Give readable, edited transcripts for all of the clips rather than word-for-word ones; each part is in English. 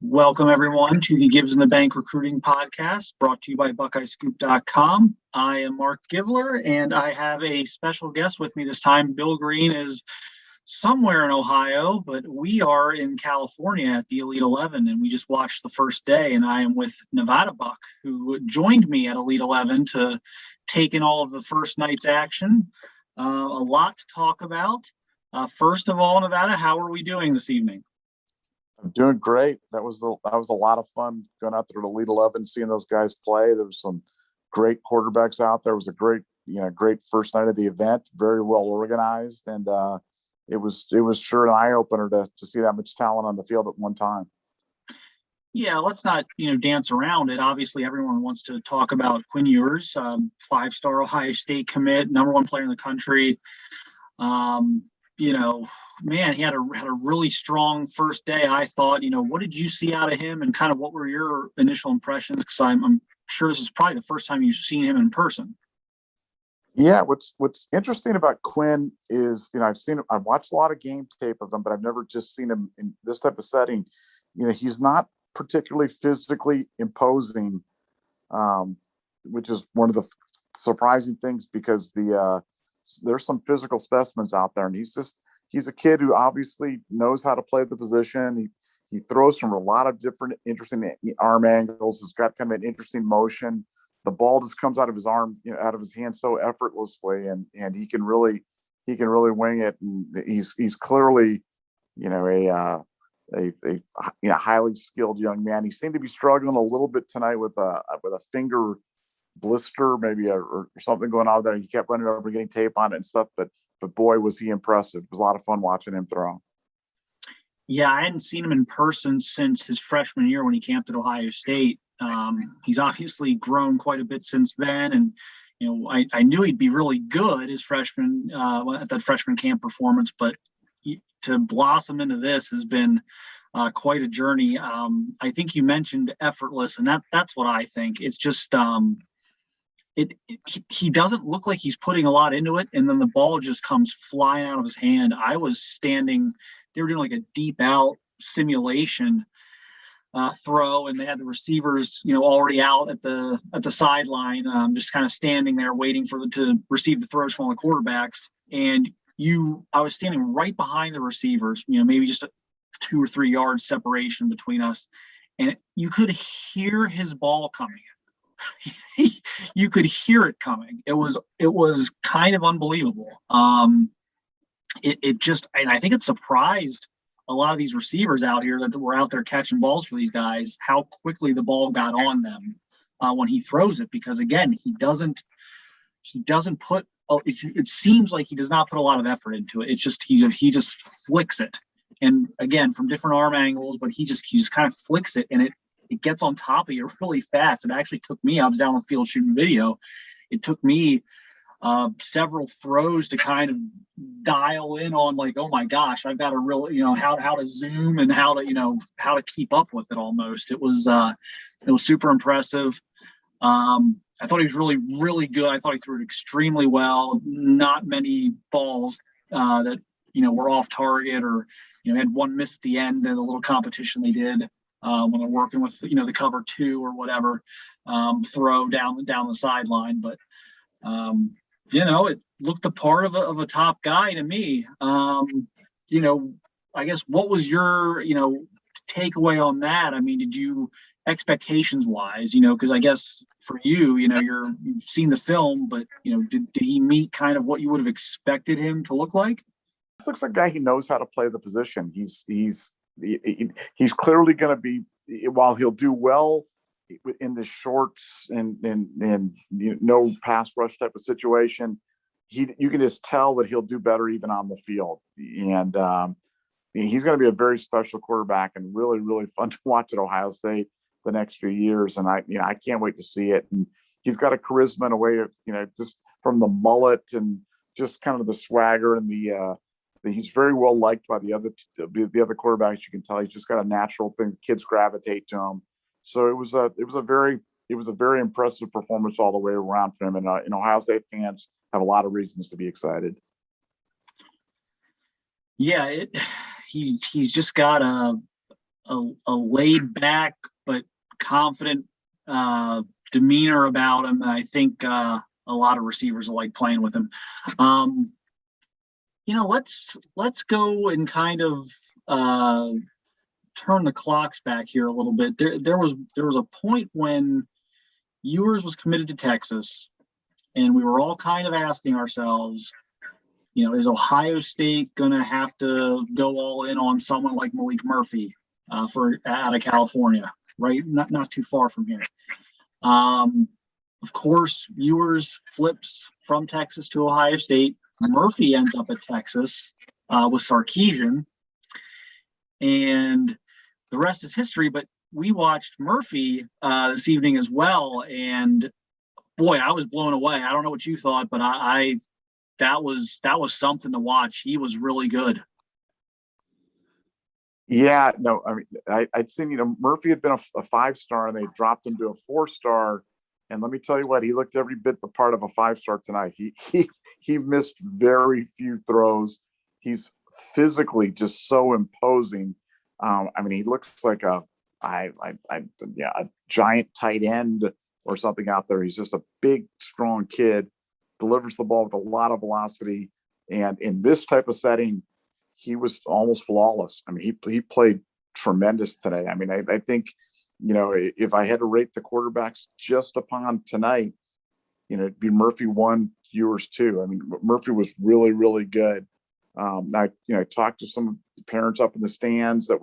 Welcome, everyone, to the Gibbs and the Bank Recruiting Podcast, brought to you by BuckeyesScoop.com. I am Marc Givler, and I have a special guest with me this time. Bill Green is somewhere in Ohio, but we are in California at the Elite 11, and we just watched the first day, and I am with NevadaBuck, who joined me at Elite 11 to take in all of the first night's action. A lot to talk about. First of all, Nevada, how are we doing this evening? I'm doing great. That was a lot of fun going out there to Elite 11, seeing those guys play. There was some great quarterbacks out there. It was a great first night of the event, very well organized, and it was sure an eye opener to see that much talent on the field at one time. Yeah, let's not dance around it. Obviously, everyone wants to talk about Quinn Ewers, 5-star Ohio State commit, number one player in the country. Man, he had a really strong first day. I thought, what did you see out of him, and kind of what were your initial impressions? Because I'm sure this is probably the first time you've seen him in person. Yeah, what's interesting about Quinn is, I've watched a lot of game tape of him, but I've never just seen him in this type of setting. He's not particularly physically imposing, which is one of the surprising things, because there's some physical specimens out there, and he's a kid who obviously knows how to play the position. He throws from a lot of different interesting arm angles. He's got kind of an interesting motion. The ball just comes out of his arm, out of his hand so effortlessly, and he can really wing it. And he's clearly, a highly skilled young man. He seemed to be struggling a little bit tonight with a finger blister, maybe or something going on there. He kept running over, getting tape on it and stuff, but boy, was he impressive. It was a lot of fun watching him throw. Yeah, I hadn't seen him in person since his freshman year when he camped at Ohio State. He's obviously grown quite a bit since then, and I knew he'd be really good his freshman at that freshman camp performance, but to blossom into this has been quite a journey. I think you mentioned effortless, and that's what I think. It's just he doesn't look like he's putting a lot into it, and then the ball just comes flying out of his hand. I was standing, they were doing like a deep out simulation throw, and they had the receivers, already out at the sideline, just kind of standing there waiting for them to receive the throws from all the quarterbacks. And I was standing right behind the receivers, maybe just a 2 or 3 yards separation between us, and you could hear his ball coming in. You could hear it coming. It was kind of unbelievable. It just, and I think it surprised a lot of these receivers out here that were out there catching balls for these guys, how quickly the ball got on them when he throws it, because again, he doesn't put, it seems like he does not put a lot of effort into it. It's just, he just flicks it. And again, from different arm angles, but he just kind of flicks it, and it gets on top of you really fast. It actually took me, I was down on the field shooting video. It took me several throws to kind of dial in on, like, oh my gosh, I've got to really, how to zoom and how to keep up with it almost. It was super impressive. I thought he was really, really good. I thought he threw it extremely well. Not many balls that, were off target, or, had one miss at the end in a little competition they did. When they're working with, the cover 2 or whatever, throw down the sideline. But, it looked the part of a top guy to me. I guess, what was your, takeaway on that? I mean, did you, expectations wise, because I guess for you, you've seen the film, but, did he meet kind of what you would have expected him to look like? This looks like a guy who knows how to play the position. He's clearly going to be, while he'll do well in the shorts and no pass rush type of situation, you can just tell that he'll do better even on the field. And he's going to be a very special quarterback, and really, really fun to watch at Ohio State the next few years. And I can't wait to see it. And he's got a charisma in a way of, just from the mullet and just kind of the swagger, and he's very well liked by the other quarterbacks. You can tell he's just got a natural thing. Kids gravitate to him. So it was a very impressive performance all the way around for him. And Ohio State fans have a lot of reasons to be excited. Yeah, he's just got a laid back but confident demeanor about him. And I think a lot of receivers will like playing with him. Let's go and kind of turn the clocks back here a little bit. There was a point when Ewers was committed to Texas, and we were all kind of asking ourselves, is Ohio State going to have to go all in on someone like Malik Murphy out of California, right? Not too far from here. Of course, Ewers flips from Texas to Ohio State. Murphy ends up at Texas with Sarkisian, and the rest is history. But we watched Murphy this evening as well, and boy, I was blown away. I don't know what you thought, but that was something to watch. He was really good. Yeah, no, I mean, I'd seen, Murphy had been a 5-star and they dropped him to a 4-star. And let me tell you what, he looked every bit the part of a 5-star tonight. He missed very few throws. He's physically just so imposing. I mean, he looks like a giant tight end or something out there. He's just a big, strong kid, delivers the ball with a lot of velocity. And in this type of setting, he was almost flawless. I mean, he played tremendous today. I mean, I think, if I had to rate the quarterbacks just upon tonight, it'd be Murphy 1, Ewers 2. I mean, Murphy was really, really good. I talked to some parents up in the stands that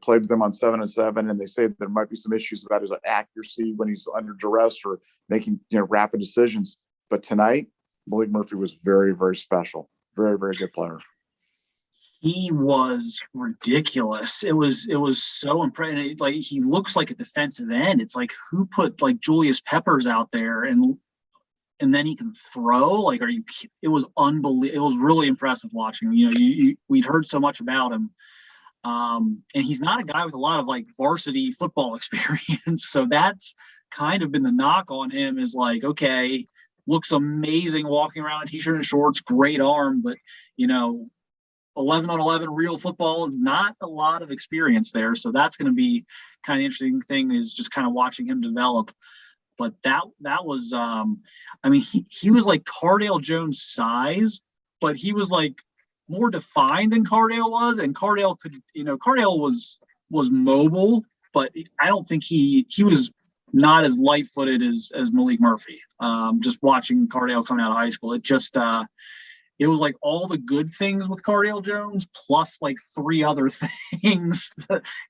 played with them on 7-7, and they say there might be some issues about his accuracy when he's under duress or making rapid decisions. But tonight, Malik Murphy was very, very special. Very, very good player. He was ridiculous. It was so impressive. Like, he looks like a defensive end. It's like, who put like Julius Peppers out there and then he can throw? Like, it was unbelievable. It was really impressive watching him. We'd heard so much about him. And he's not a guy with a lot of like varsity football experience. So that's kind of been the knock on him, is like, okay, looks amazing walking around in t-shirt and shorts, great arm, but 11-on-11 real football, not a lot of experience there. So that's going to be kind of interesting thing, is just kind of watching him develop. But that was, he was like Cardale Jones size, but he was like more defined than Cardale was. And Cardale Cardale was mobile, but I don't think he was not as light-footed as Malik Murphy. Just watching Cardale coming out of high school, it just, it was like all the good things with Cardale Jones plus like 3 other things,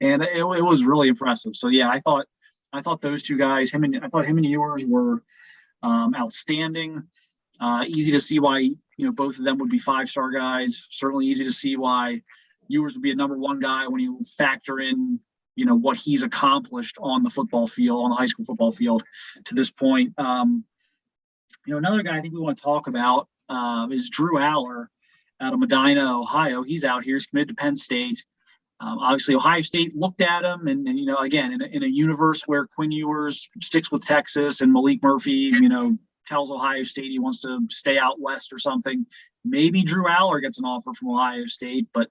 and it was really impressive. So yeah, I thought those two guys, him and Ewers were outstanding. Easy to see why both of them would be 5-star guys. Certainly easy to see why Ewers would be a number 1 guy when you factor in what he's accomplished on the football field, on the high school football field to this point. Another guy I think we want to talk about is Drew Allar out of Medina, Ohio. He's out here. He's committed to Penn State. Obviously, Ohio State looked at him, and again, in a universe where Quinn Ewers sticks with Texas and Malik Murphy, tells Ohio State he wants to stay out west or something, maybe Drew Allar gets an offer from Ohio State, but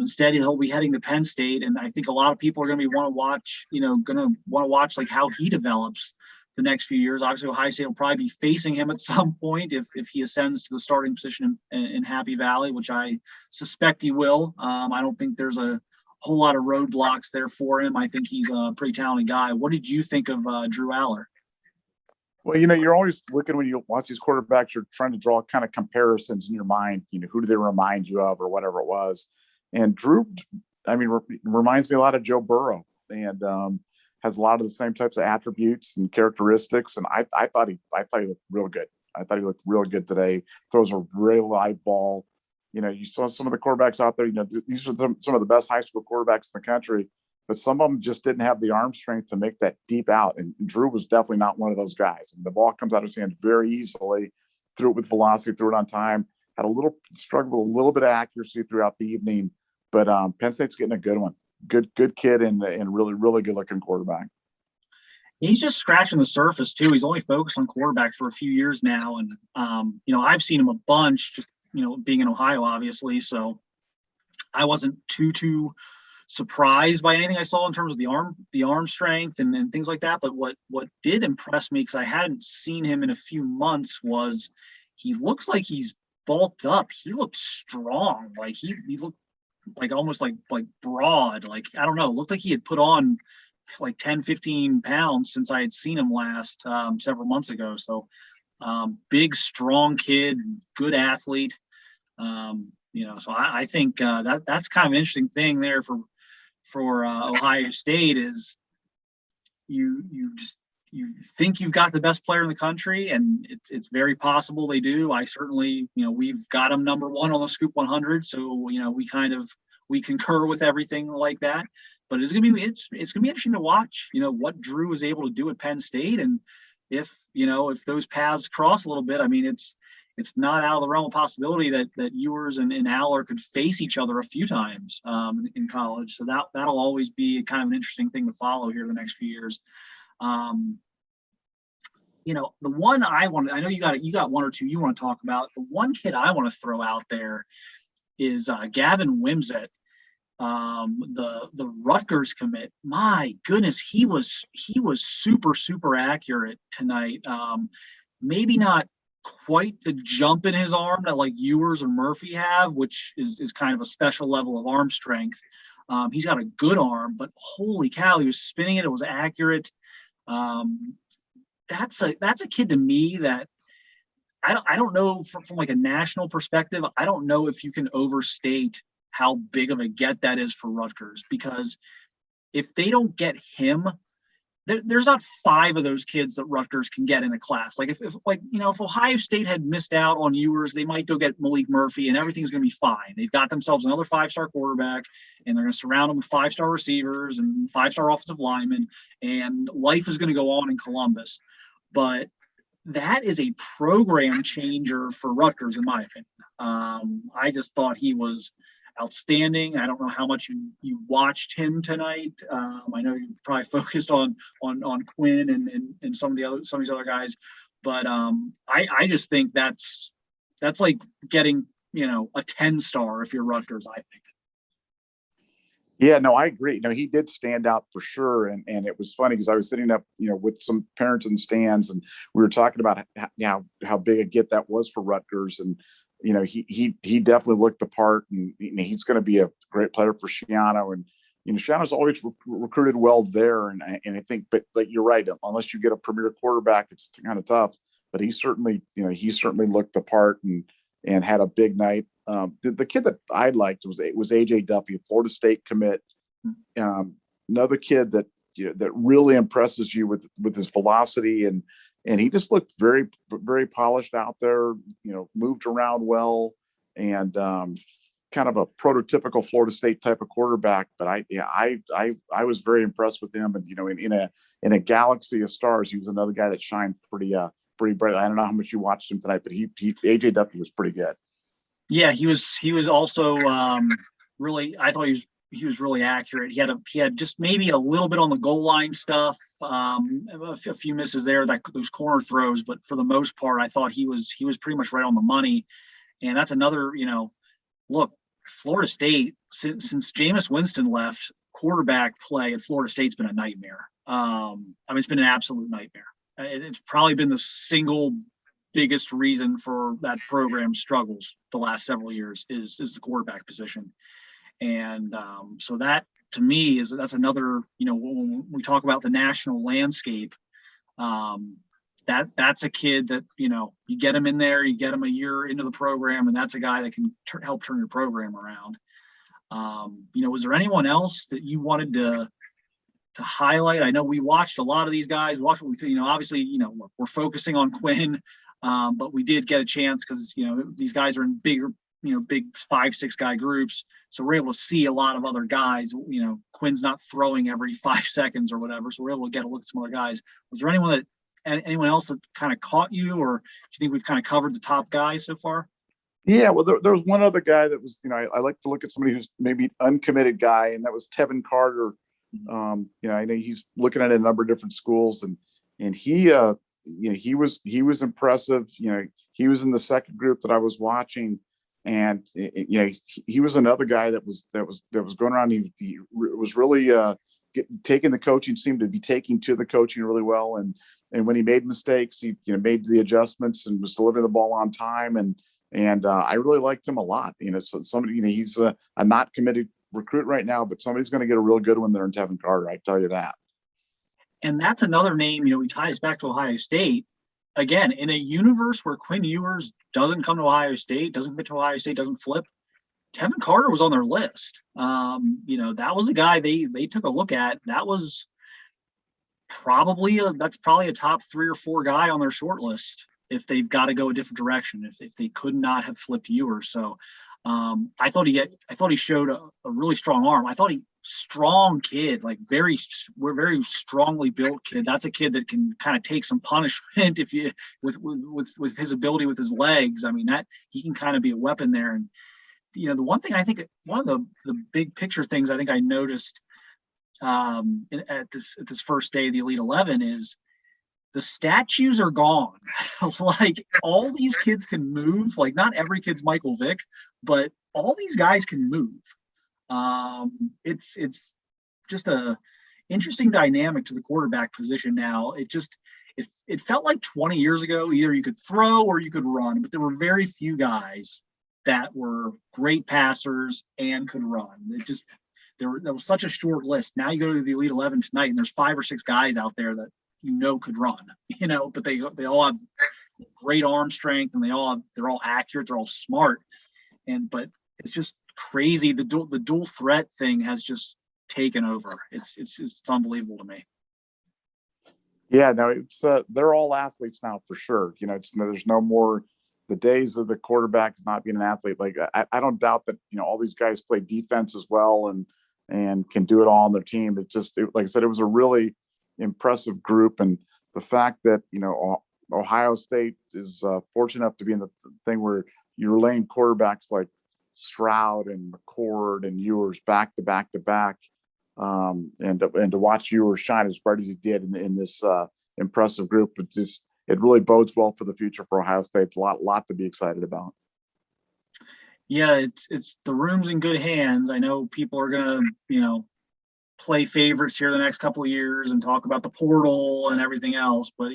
instead he'll be heading to Penn State, and I think a lot of people are going to want to watch like how he develops the next few years. Obviously, Ohio State will probably be facing him at some point if he ascends to the starting position in Happy Valley, which I suspect he will. I don't think there's a whole lot of roadblocks there for him. I think he's a pretty talented guy. What did you think of Drew Allar? Well, you're always looking, when you watch these quarterbacks, you're trying to draw kind of comparisons in your mind. Who do they remind you of, or whatever it was. And Drew, reminds me a lot of Joe Burrow, and has a lot of the same types of attributes and characteristics. And I thought he looked real good. I thought he looked real good today. Throws a real live ball. You saw some of the quarterbacks out there. These are some of the best high school quarterbacks in the country, but some of them just didn't have the arm strength to make that deep out. And Drew was definitely not one of those guys. And the ball comes out of his hand very easily, threw it with velocity, threw it on time, had struggled with a little bit of accuracy throughout the evening. But Penn State's getting a good one. Good kid, and really, really good looking quarterback. He's just scratching the surface too. He's only focused on quarterback for a few years now. And, I've seen him a bunch, just, being in Ohio, obviously. So I wasn't too surprised by anything I saw in terms of the arm strength and things like that. But what did impress me, because I hadn't seen him in a few months, was he looks like he's bulked up. He looked strong. Like he looked like almost like broad. Like, I don't know, looked like he had put on like 10, 15 pounds since I had seen him last several months ago. So big, strong kid, good athlete. So I think that's kind of an interesting thing there for Ohio State is you think you've got the best player in the country, and it's very possible they do. I certainly, we've got them number one on the Scoop 100, so we concur with everything like that. But it's gonna be interesting to watch, what Drew was able to do at Penn State, and if those paths cross a little bit. I mean, it's not out of the realm of possibility that Ewers and Allar could face each other a few times in college. So that'll always be kind of an interesting thing to follow here the next few years. The one I know you got one or two you want to talk about. The one kid I want to throw out there is Gavin Wimsett, the Rutgers commit. My goodness, he was super, super accurate tonight. Maybe not quite the jump in his arm that like Ewers or Murphy have, which is kind of a special level of arm strength. He's got a good arm, but holy cow, he was spinning it. It was accurate. That's a kid to me that I don't know from like a national perspective. I don't know if you can overstate how big of a get that is for Rutgers, because if they don't get him, there's not 5 of those kids that Rutgers can get in a class. Like if Ohio State had missed out on Ewers, they might go get Malik Murphy and everything's going to be fine. They've got themselves another 5-star quarterback, and they're going to surround them with 5-star receivers and 5-star offensive linemen, and life is going to go on in Columbus. But that is a program changer for Rutgers, in my opinion. I just thought he was outstanding. I don't know how much you watched him tonight. I know you probably focused on Quinn and some of these other guys, but I just think that's like getting a 10-star if you're Rutgers, I think. Yeah, no, I agree. He did stand out for sure, and it was funny because I was sitting up, with some parents in the stands, and we were talking about how big a get that was for Rutgers, and he definitely looked the part, and he's going to be a great player for Shiano. And Shiano's always recruited well there, and I think, but like you're right, unless you get a premier quarterback, it's kind of tough. But he certainly looked the part and had a big night. The kid that I liked was AJ Duffy, a Florida State commit. Another kid that that really impresses you with his velocity, and he just looked very, very polished out there. Moved around well, and kind of a prototypical Florida State type of quarterback. But I was very impressed with him. And in a galaxy of stars, he was another guy that shined pretty bright. I don't know how much you watched him tonight, but AJ Duffy was pretty good. Yeah, he was also really. I thought he was really accurate. He had just maybe a little bit on the goal line stuff, a few misses there, those corner throws, but for the most part, I thought he was pretty much right on the money. And that's another, look, Florida State since Jameis Winston left, quarterback play at Florida State's been a nightmare. It's been an absolute nightmare. It's probably been the single biggest reason for that program's struggles the last several years is the quarterback position. And so that to me that's another, when we talk about the national landscape, that's a kid that, you get him in there, you get him a year into the program, and that's a guy that can help turn your program around. Was there anyone else that you wanted to highlight? I know we watched a lot of these guys, watched what we could, obviously, look, we're focusing on Quinn, but we did get a chance because, these guys are in bigger, big 5-6 guy groups. So we're able to see a lot of other guys. Quinn's not throwing every 5 seconds or whatever. So we're able to get a look at some other guys. Was there anyone else that kind of caught you, or do you think we've kind of covered the top guys so far? Yeah, well, there was one other guy that was, I like to look at somebody who's maybe an uncommitted guy, and that was Tevin Carter. I know he's looking at a number of different schools, and he was impressive. He was in the second group that I was watching. And he was another guy that was going around. He was really taking the coaching, seemed to be taking to the coaching really well. And when he made mistakes, he made the adjustments and was delivering the ball on time. And I really liked him a lot. So somebody, he's a not committed recruit right now, but somebody's going to get a real good one there in Tevin Carter. I tell you that. And that's another name, he ties back to Ohio State. Again, in a universe where Quinn Ewers doesn't come to Ohio State, doesn't get to Ohio State, doesn't flip, Tevin Carter was on their list. That was a guy they took a look at. That was probably a top 3 or 4 guy on their short list if they've got to go a different direction, if they could not have flipped Ewers. So I thought he showed a really strong arm. I thought strong kid, like very strongly built kid. That's a kid that can kind of take some punishment if you with his ability with his legs. I mean, that he can kind of be a weapon there. And the one thing I think, one of the big picture things I think I noticed at this first day of the Elite 11 is the statues are gone. Like all these kids can move. Like not every kid's Michael Vick, but all these guys can move. It's just a interesting dynamic to the quarterback position now. It felt like 20 years ago, either you could throw or you could run, but there were very few guys that were great passers and could run. There was such a short list. Now you go to the Elite 11 tonight, and there's 5 or 6 guys out there that could run. But they all have great arm strength, and they're all accurate, they're all smart. But it's just crazy. The dual threat thing has just taken over. It's unbelievable to me. Yeah, no, it's they're all athletes now for sure. There's no more the days of the quarterback not being an athlete. Like I don't doubt that all these guys play defense as well and can do it all on their team. Like I said, it was a really impressive group, and the fact that Ohio State is fortunate enough to be in the thing where you're laying quarterbacks like Stroud and McCord and Ewers back to back to back, and to watch Ewers shine as bright as he did in this impressive group, it really bodes well for the future for Ohio State. It's a lot to be excited about. Yeah, it's the room's in good hands. I know people are gonna play favorites here the next couple of years and talk about the portal and everything else, but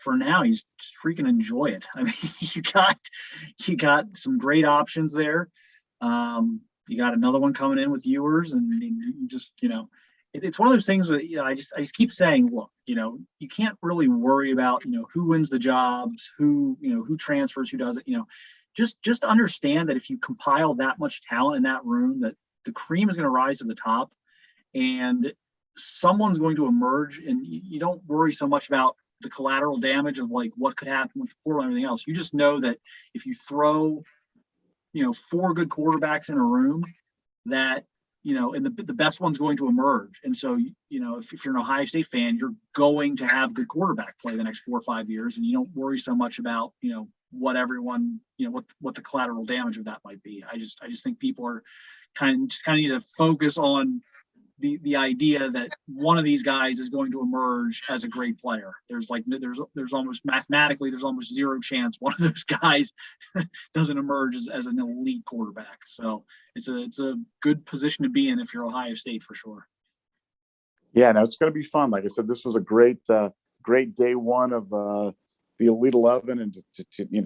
for now, he's just freaking enjoy it. I mean, you got some great options there. You got another one coming in with Ewers, and you just it's one of those things that I just keep saying, look, you can't really worry about who wins the jobs, who transfers, who doesn't. Just understand that if you compile that much talent in that room, that the cream is going to rise to the top, and someone's going to emerge, and you don't worry so much about the collateral damage of like what could happen with the portal and everything else. You just know that if you throw 4 good quarterbacks in a room, that and the best one's going to emerge. And so if you're an Ohio State fan, you're going to have good quarterback play the next 4 or 5 years, and you don't worry so much about what everyone what the collateral damage of that might be. I just think people are kind of need to focus on the idea that one of these guys is going to emerge as a great player. There's almost mathematically, there's almost zero chance one of those guys doesn't emerge as an elite quarterback. So it's a good position to be in if you're Ohio State for sure. Yeah, no, it's going to be fun. Like I said, this was a great day one of the Elite 11, and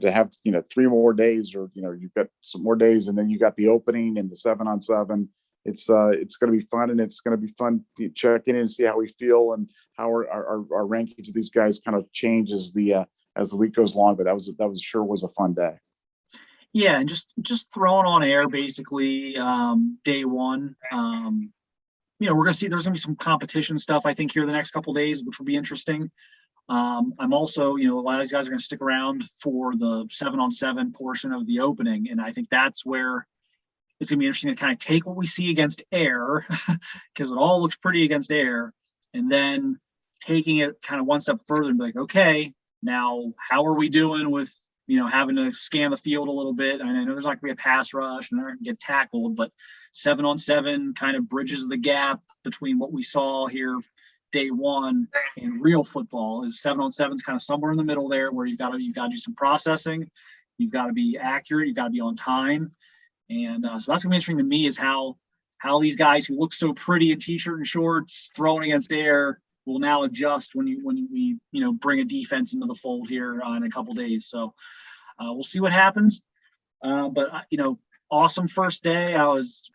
to have 3 more days, or you've got some more days, and then you got the opening and the 7-on-7. It's going to be fun, and it's going to be fun to check in and see how we feel and how our rankings of these guys kind of change as the week goes along. But that was a fun day. Yeah, and just throwing on air basically day one. We're going to see there's going to be some competition stuff I think here the next couple of days, which will be interesting. I'm also, a lot of these guys are going to stick around for the 7-on-7 portion of the opening, and I think that's where it's going to be interesting to kind of take what we see against air, because it all looks pretty against air, and then taking it kind of one step further and be like, okay, now how are we doing with, having to scan the field a little bit? I know there's not going to be a pass rush and they're going to get tackled, but 7-on-7 kind of bridges the gap between what we saw here day one and real football. Is 7-on-7 is kind of somewhere in the middle there, where you've got to do some processing, You've got to be accurate. You've got to be on time. And so that's gonna be interesting to me is how these guys who look so pretty in t-shirt and shorts throwing against air will now adjust when we bring a defense into the fold here in a couple days. So we'll see what happens. But awesome first day. I was,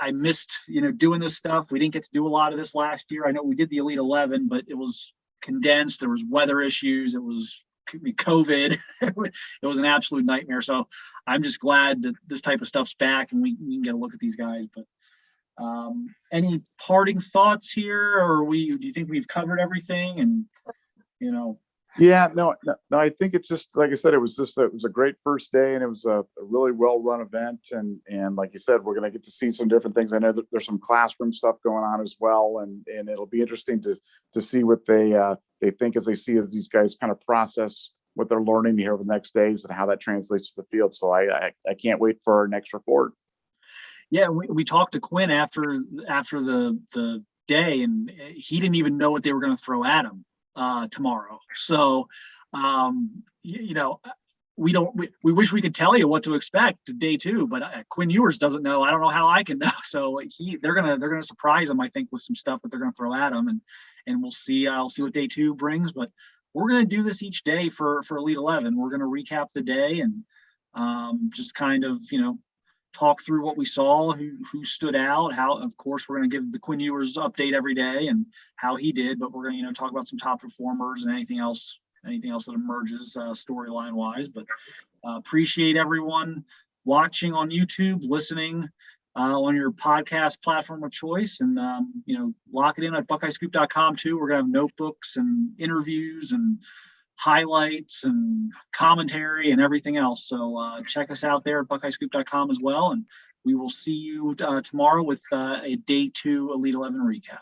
I missed doing this stuff. We didn't get to do a lot of this last year. I know we did the Elite 11, but it was condensed. There was weather issues. It was COVID. It was an absolute nightmare. So I'm just glad that this type of stuff's back and we can get a look at these guys. But any parting thoughts here, or do you think we've covered everything? And Yeah, no, I think it's just like I said, it was a great first day, and it was a really well run event, and like you said, we're going to get to see some different things. I know that there's some classroom stuff going on as well, and it'll be interesting to see what they think as these guys kind of process what they're learning here over the next days and how that translates to the field. So I can't wait for our next report. Yeah, we talked to Quinn after the day, and he didn't even know what they were going to throw at him tomorrow. So we wish we could tell you what to expect day 2, but Quinn Ewers doesn't know. I don't know how I can know. So they're gonna surprise him, I think, with some stuff that they're gonna throw at him, and we'll see. I'll see what day 2 brings, but we're gonna do this each day for Elite 11. We're gonna recap the day and just kind of talk through what we saw, who stood out, how, of course, we're going to give the Quinn Ewers update every day and how he did, but we're going to, talk about some top performers and anything else that emerges storyline wise. But appreciate everyone watching on YouTube, listening on your podcast platform of choice, and, lock it in at BuckeyeScoop.com too. We're going to have notebooks and interviews and highlights and commentary and everything else. So check us out there at BuckeyeScoop.com as well. And we will see you tomorrow with a day 2 Elite 11 recap.